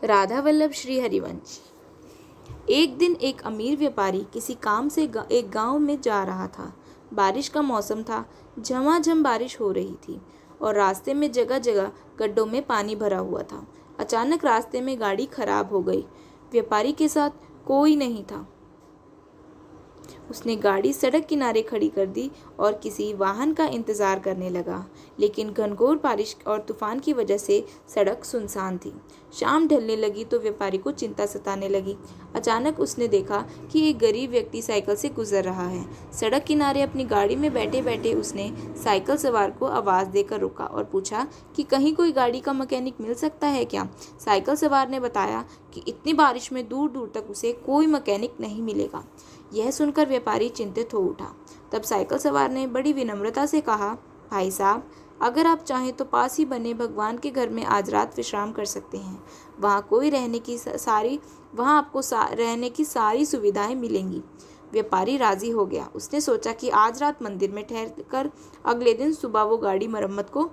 राधा वल्लभ श्री हरिवंश। एक दिन एक अमीर व्यापारी किसी काम से एक गांव में जा रहा था। बारिश का मौसम था, झमाझम बारिश हो रही थी और रास्ते में जगह जगह गड्ढों में पानी भरा हुआ था। अचानक रास्ते में गाड़ी खराब हो गई। व्यापारी के साथ कोई नहीं था। उसने गाड़ी सड़क किनारे खड़ी कर दी और किसी वाहन का इंतजार करने लगा, लेकिन घनघोर बारिश और तूफान की वजह से सड़क सुनसान थी। शाम ढलने लगी तो व्यापारी को चिंता सताने लगी। अचानक उसने देखा कि एक गरीब व्यक्ति साइकिल से गुजर रहा है। सड़क किनारे अपनी गाड़ी में बैठे बैठे उसने साइकिल सवार को आवाज़ देकर रोका और पूछा कि कहीं कोई गाड़ी का मैकेनिक मिल सकता है क्या। साइकिल सवार ने बताया कि इतनी बारिश में दूर दूर तक उसे कोई मैकेनिक नहीं मिलेगा। यह सुनकर व्यापारी चिंतित हो उठा। तब साइकिल सवार ने बड़ी विनम्रता से कहा, भाई साहब, अगर आप चाहें तो पास ही बने भगवान के घर में आज रात विश्राम कर सकते हैं। वहाँ आपको रहने की सारी सुविधाएं मिलेंगी। व्यापारी राजी हो गया। उसने सोचा कि आज रात मंदिर में ठहर कर अगले दिन सुबह वो गाड़ी मरम्मत को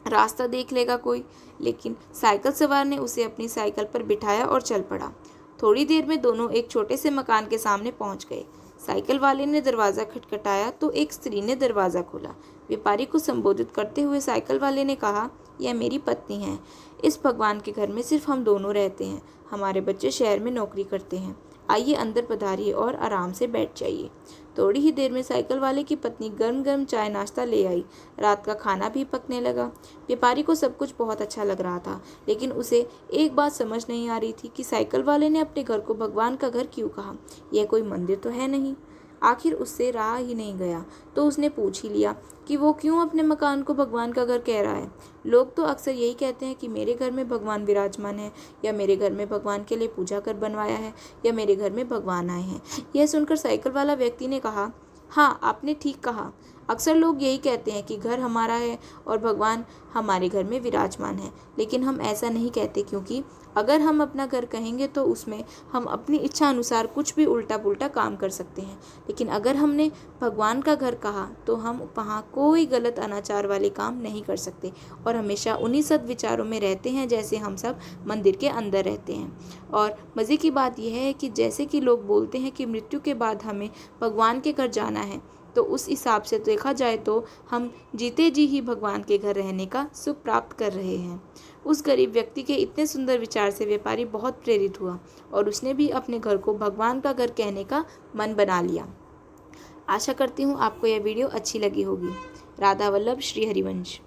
रास्ता देख लेगा कोई। लेकिन साइकिल सवार ने उसे अपनी साइकिल पर बिठाया और चल पड़ा। थोड़ी देर में दोनों एक छोटे से मकान के सामने पहुंच गए। साइकिल वाले ने दरवाज़ा खटखटाया तो एक स्त्री ने दरवाज़ा खोला। व्यापारी को संबोधित करते हुए साइकिल वाले ने कहा, यह मेरी पत्नी है। इस भगवान के घर में सिर्फ हम दोनों रहते हैं। हमारे बच्चे शहर में नौकरी करते हैं। आइए अंदर पधारिए और आराम से बैठ जाइए। थोड़ी ही देर में साइकिल वाले की पत्नी गर्म गर्म चाय नाश्ता ले आई। रात का खाना भी पकने लगा। व्यापारी को सब कुछ बहुत अच्छा लग रहा था, लेकिन उसे एक बात समझ नहीं आ रही थी कि साइकिल वाले ने अपने घर को भगवान का घर क्यों कहा। यह कोई मंदिर तो है नहीं। आखिर उससे रहा ही नहीं गया तो उसने पूछ ही लिया कि वो क्यों अपने मकान को भगवान का घर कह रहा है। लोग तो अक्सर यही कहते हैं कि मेरे घर में भगवान विराजमान है, या मेरे घर में भगवान के लिए पूजा घर बनवाया है, या मेरे घर में भगवान आए हैं। यह सुनकर साइकिल वाला व्यक्ति ने कहा, हाँ, आपने ठीक कहा। अक्सर लोग यही कहते हैं कि घर हमारा है और भगवान हमारे घर में विराजमान है, लेकिन हम ऐसा नहीं कहते, क्योंकि अगर हम अपना घर कहेंगे तो उसमें हम अपनी इच्छा अनुसार कुछ भी उल्टा पुल्टा काम कर सकते हैं। लेकिन अगर हमने भगवान का घर कहा तो हम वहाँ कोई गलत अनाचार वाले काम नहीं कर सकते और हमेशा उन्हीं सद्विचारों में रहते हैं जैसे हम सब मंदिर के अंदर रहते हैं। और मज़े की बात यह है कि जैसे कि लोग बोलते हैं कि मृत्यु के बाद हमें भगवान के घर जाना है, तो उस हिसाब से देखा जाए तो हम जीते जी ही भगवान के घर रहने का सुख प्राप्त कर रहे हैं। उस गरीब व्यक्ति के इतने सुंदर विचार से व्यापारी बहुत प्रेरित हुआ और उसने भी अपने घर को भगवान का घर कहने का मन बना लिया। आशा करती हूँ आपको यह वीडियो अच्छी लगी होगी। राधा वल्लभ श्री हरिवंश।